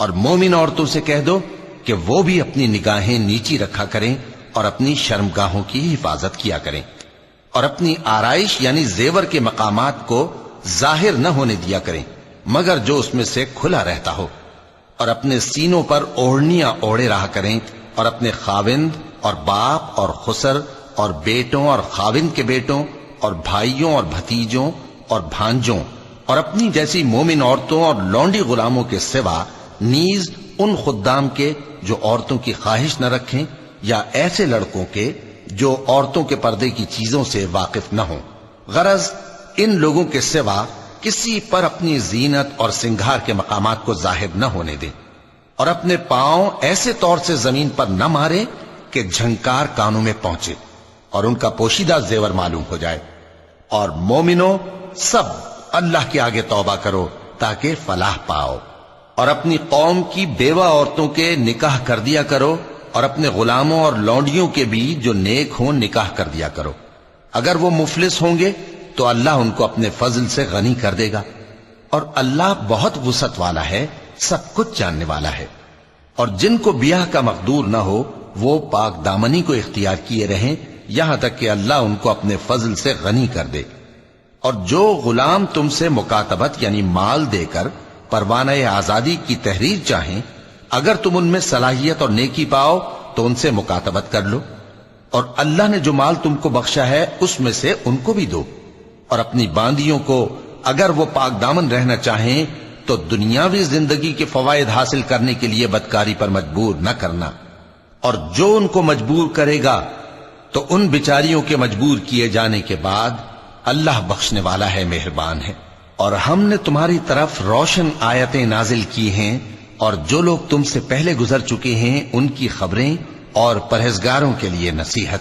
اور مومن عورتوں سے کہہ دو کہ وہ بھی اپنی نگاہیں نیچی رکھا کریں اور اپنی شرمگاہوں کی حفاظت کیا کریں، اور اپنی آرائش یعنی زیور کے مقامات کو ظاہر نہ ہونے دیا کریں مگر جو اس میں سے کھلا رہتا ہو، اور اپنے سینوں پر اوڑھنیاں اوڑھے رہا کریں، اور اپنے خاوند اور باپ اور خسر اور بیٹوں اور خاوند کے بیٹوں اور بھائیوں اور بھتیجوں اور بھانجوں اور اپنی جیسی مومن عورتوں اور لونڈی غلاموں کے سوا نیز ان خدام کے جو عورتوں کی خواہش نہ رکھیں، یا ایسے لڑکوں کے جو عورتوں کے پردے کی چیزوں سے واقف نہ ہوں، غرض ان لوگوں کے سوا کسی پر اپنی زینت اور سنگھار کے مقامات کو ظاہر نہ ہونے دیں، اور اپنے پاؤں ایسے طور سے زمین پر نہ مارے کہ جھنکار کانوں میں پہنچے اور ان کا پوشیدہ زیور معلوم ہو جائے۔ اور مومنوں سب اللہ کے آگے توبہ کرو تاکہ فلاح پاؤ، اور اپنی قوم کی بیوہ عورتوں کے نکاح کر دیا کرو، اور اپنے غلاموں اور لونڈیوں کے بھی جو نیک ہوں نکاح کر دیا کرو۔ اگر وہ مفلس ہوں گے تو اللہ ان کو اپنے فضل سے غنی کر دے گا، اور اللہ بہت وسعت والا ہے، سب کچھ جاننے والا ہے۔ اور جن کو بیاہ کا مقدور نہ ہو وہ پاک دامنی کو اختیار کیے رہیں یہاں تک کہ اللہ ان کو اپنے فضل سے غنی کر دے۔ اور جو غلام تم سے مکاتبت یعنی مال دے کر پروانہ آزادی کی تحریر چاہیں، اگر تم ان میں صلاحیت اور نیکی پاؤ تو ان سے مکاتبت کر لو، اور اللہ نے جو مال تم کو بخشا ہے اس میں سے ان کو بھی دو۔ اور اپنی باندیوں کو اگر وہ پاک دامن رہنا چاہیں تو دنیاوی زندگی کے فوائد حاصل کرنے کے لیے بدکاری پر مجبور نہ کرنا، اور جو ان کو مجبور کرے گا تو ان بیچاریوں کے مجبور کیے جانے کے بعد اللہ بخشنے والا ہے، مہربان ہے۔ اور ہم نے تمہاری طرف روشن آیتیں نازل کی ہیں، اور جو لوگ تم سے پہلے گزر چکے ہیں ان کی خبریں اور پرہیزگاروں کے لیے نصیحت۔